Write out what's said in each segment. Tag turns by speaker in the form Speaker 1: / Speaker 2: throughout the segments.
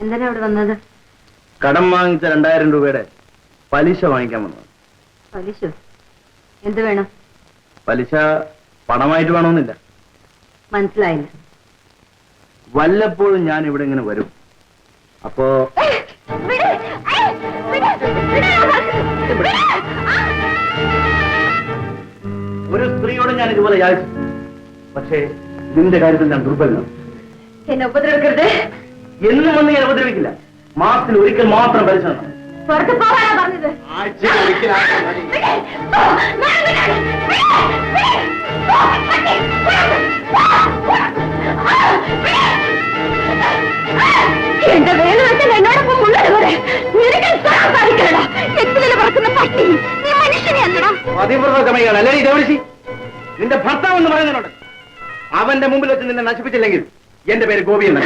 Speaker 1: എന്തിനാ അവിടെ വന്നത്?
Speaker 2: കടം വാങ്ങിച്ച 2000 രൂപയുടെ പലിശ വാങ്ങിക്കാൻ വന്നത്.
Speaker 1: പലിശ? എന്ത് വേണം?
Speaker 2: പലിശ പണമായിട്ട് വേണമെന്നില്ല.
Speaker 1: മനസ്സിലായില്ല.
Speaker 2: വല്ലപ്പോഴും ഞാൻ ഇവിടെ ഇങ്ങനെ വരും. അപ്പോ ഒരു സ്ത്രീയോട് ഞാൻ ഇതുപോലെ യാചിച്ചു. പക്ഷേ നിന്റെ കാര്യത്തിൽ ഞാൻ ദുർബലനാണ്.
Speaker 1: എന്നെ ഉപദ്രവിക്കരുത്.
Speaker 2: എന്നും വന്ന് ഞാൻ ഉപദ്രവിക്കില്ല. മാസത്തിൽ ഒരിക്കൽ മാത്രം പലിശ തരണം.
Speaker 1: പുറത്ത് പോകാനാ പറഞ്ഞത്.
Speaker 2: ആഴ്ചയിൽ ഒരിക്കലാണ് മതി.
Speaker 1: എന്റെ വേല വെച്ചാൽ എന്നോടൊപ്പം ഉള്ളത് വരെ നിനക്ക് സാധിക്കണ എന്തിനെ പറക്കുന്ന പട്ടി. നീ മനുഷ്യനെ അല്ലടാ.
Speaker 2: പതിവ്രതമയാണ് അല്ലേ ഇതേവിളിച്ചി? നിന്റെ ഭർത്താവ് എന്ന് പറയുന്നുണ്ട്. അവന്റെ മുമ്പിൽ വെച്ച് നിന്നെ നശിപ്പിച്ചില്ലെങ്കിൽ എന്റെ പേര് ഗോപി എന്ന്.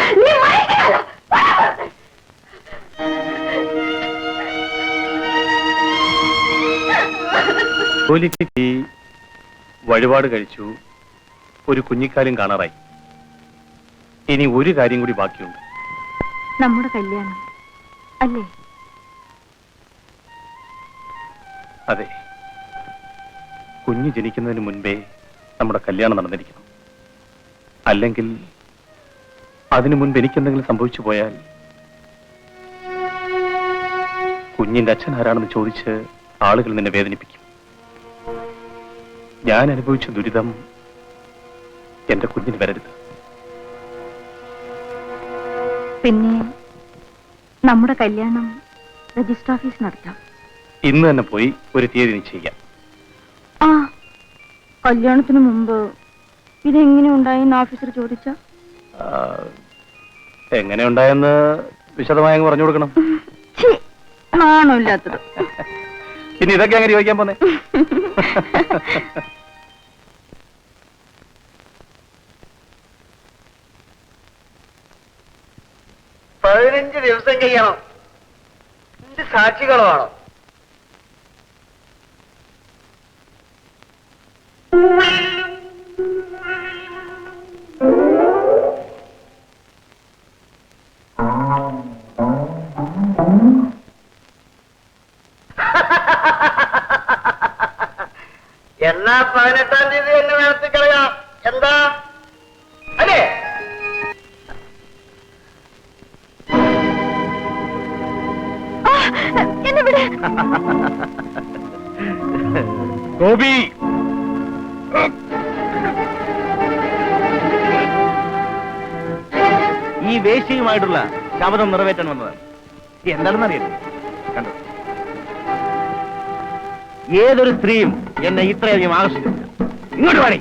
Speaker 3: ജോലിക്ക് വഴിപാട് കഴിച്ചു. ഒരു കുഞ്ഞിക്കാലും കാണാറായി. ഇനി ഒരു കാര്യം കൂടി ബാക്കിയുണ്ട്.
Speaker 1: നമ്മുടെ കല്യാണം അല്ലേ?
Speaker 3: അതെ, കുഞ്ഞ് ജനിക്കുന്നതിന് മുൻപേ നമ്മുടെ കല്യാണം നടന്നിരിക്കണം. അല്ലെങ്കിൽ അതിനു മുൻപ് എനിക്കെന്തെങ്കിലും സംഭവിച്ചു പോയാൽ കുഞ്ഞിന്റെ അച്ഛൻ ആരാണെന്ന് ചോദിച്ച് ആളുകൾ നിന്നെ വേദനിപ്പിക്കും. ഞാൻ അനുഭവിച്ച ദുരിതം എന്റെ കുഞ്ഞിന് വരരുത്.
Speaker 1: പിന്നെ നമ്മുടെ കല്യാണം രജിസ്റ്റർ ഓഫീസ് നടത്താം.
Speaker 3: ഇന്ന് തന്നെ പോയി ഒരു തീയതി നിശ്ചയിക്കാം.
Speaker 1: ആ, കല്യാണത്തിന് മുമ്പ് ഇതെങ്ങനെ ഉണ്ടായെന്ന് ഓഫീസർ ചോദിച്ച
Speaker 3: എങ്ങനെ ഉണ്ടായെന്ന് വിശദമായി പറഞ്ഞു കൊടുക്കണം.
Speaker 1: ആണോ ഇല്ലാത്തത്?
Speaker 3: ഇനി ഇതൊക്കെ അങ്ങനെ ചോദിക്കാൻ പോന്നെ?
Speaker 2: 15 ദിവസം കഴിയണം. എന്ത് സാക്ഷികളാണോ? എന്നാ 18-ാം തീയതി എന്നെ നടത്തി കളയാം. എന്താ അല്ലേ?
Speaker 3: ഗോപി,
Speaker 2: ഈ വേശ്യയുമായിട്ടുള്ള ശപഥം നിറവേറ്റാൻ വന്നതാണ്. എന്താണെന്നറിയാം? കണ്ടോ, ഏതൊരു സ്ത്രീയും എന്നെ ഇത്രയധികം ആകർഷിച്ചില്ല. ഇങ്ങോട്ട് പാടി.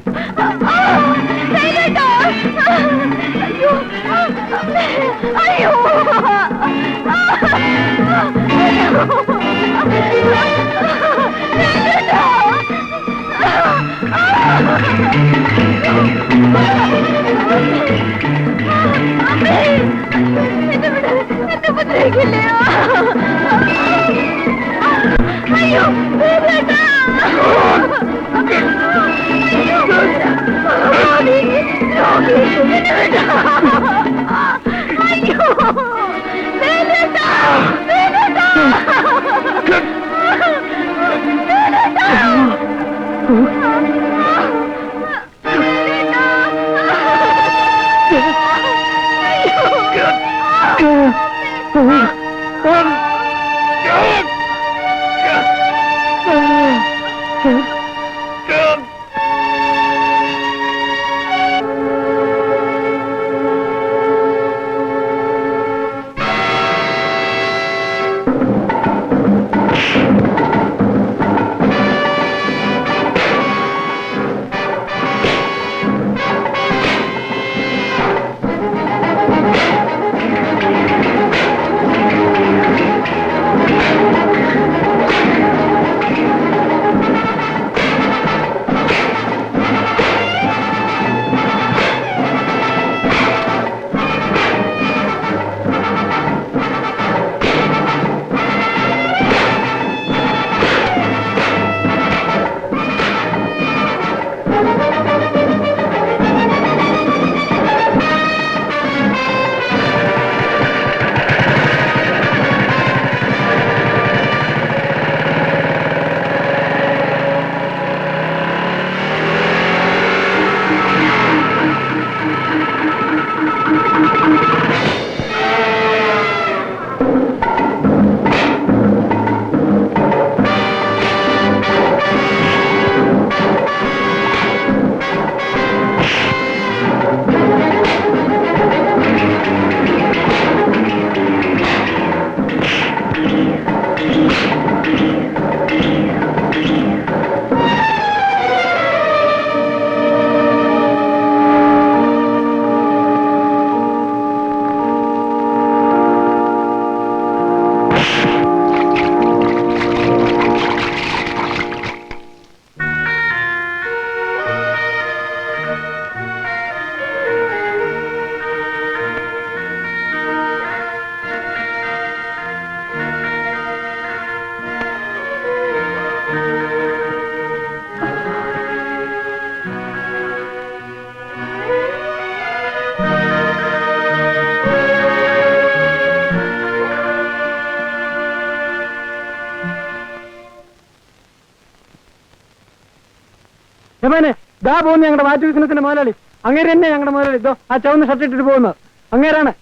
Speaker 4: യമാനെ ദാ പോകുന്നു ഞങ്ങളുടെ മാറ്റി ബിസിനസിന്റെ മുതലാളി. അങ്ങേര് തന്നെ ഞങ്ങളുടെ മുതലാളി. ഇതോ ആ ചുവന്ന ഷർട്ട് ഇട്ടിട്ട് പോകുന്നത് അങ്ങേരാണ്.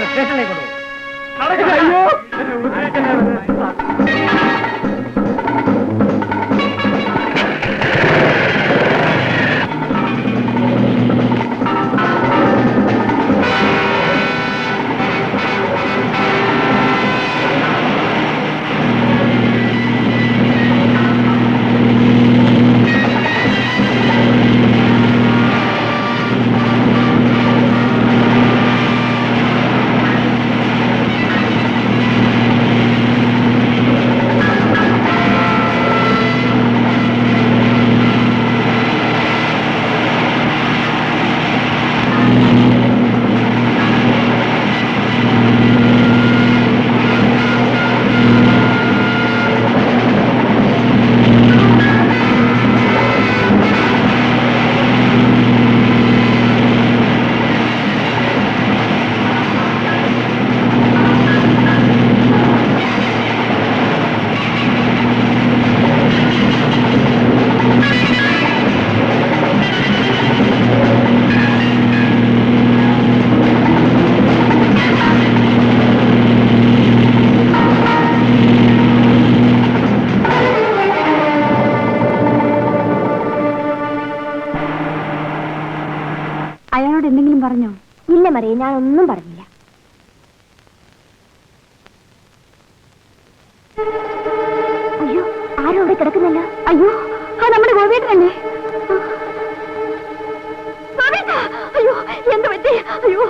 Speaker 4: സ്റ്റേഷനിലേക്ക് കൊണ്ടുപോകും. അയ്യോ
Speaker 1: അയാളോട് എന്തെങ്കിലും പറഞ്ഞോ? ഇല്ല മറിയ, ഞാൻ ഒന്നും പറഞ്ഞില്ല. അയ്യോ, ആരും അവിടെ കിടക്കുന്നല്ല. അയ്യോ, ആ നമ്മുടെ ഗോപിയേട്ടനല്ലേ? അയ്യോ, എന്ത് പറ്റി? അയ്യോ,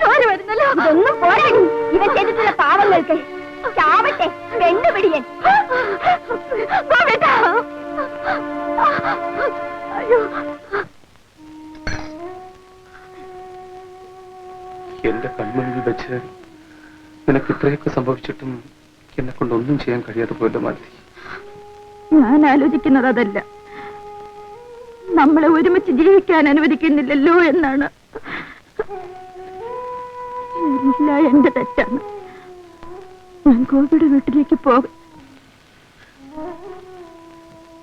Speaker 1: ചോര വരുന്നല്ലോ. ഇതൊന്നും പോരാടി ഇവൻ ചെയ്തിട്ടുള്ള പാവങ്ങൾക്ക്. ചാവട്ടെ വെണ്ടുപിടിയൻ. അയ്യോ,
Speaker 3: എന്റെ കൺമുന്നിൽ വെച്ച് നിനക്ക് ഇത്രയൊക്കെ സംഭവിച്ചിട്ടും എന്നെ കൊണ്ടൊന്നും ചെയ്യാൻ കഴിയാതെ പോയല്ലോ മാലതി.
Speaker 1: ഞാൻ ആലോചിക്കുന്നത് അതല്ല, നമ്മളെ ഒരുമിച്ച് ജീവിക്കാൻ അനുവദിക്കുന്നില്ലല്ലോ എന്നാണ്. എല്ലാം എന്റെ തെറ്റാണ്. ഞാൻ ഗോപിയുടെ വീട്ടിലേക്ക് പോകും.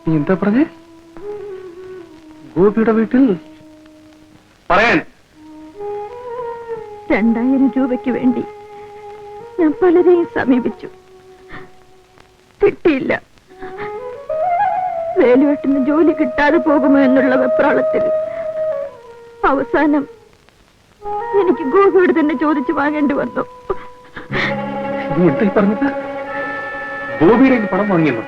Speaker 3: നീ എന്താ പറഞ്ഞേ? ഗോപിയുടെ വീട്ടിൽ പറയാൻ
Speaker 1: 2000 രൂപയ്ക്ക് വേണ്ടി ഞാൻ പലരെയും സമീപിച്ചു, കിട്ടിയില്ല. വേലുവേട്ടന് ജോലി കിട്ടാതെ പോകുമോ എന്നുള്ള വെപ്രാളത്തിൽ അവസാനം എനിക്ക് ഗോപിയോട് തന്നെ ചോദിച്ചു വാങ്ങേണ്ടി വന്നു.
Speaker 3: നീ എന്തായി പറഞ്ഞത്? ഗോപിയുടെ പണം വാങ്ങിയെന്നോ?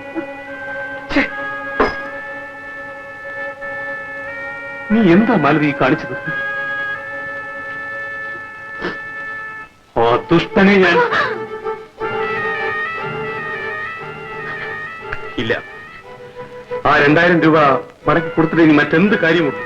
Speaker 3: നീ എന്താ മാലതി കാണിച്ചത്? ഓ ദുഷ്ടനെ ഞാൻ ഇല്ല. ആ 2000 രൂപ മടക്കി കൊടുത്തിട്ട് ഇനി മറ്റെന്ത് കാര്യമുണ്ട്?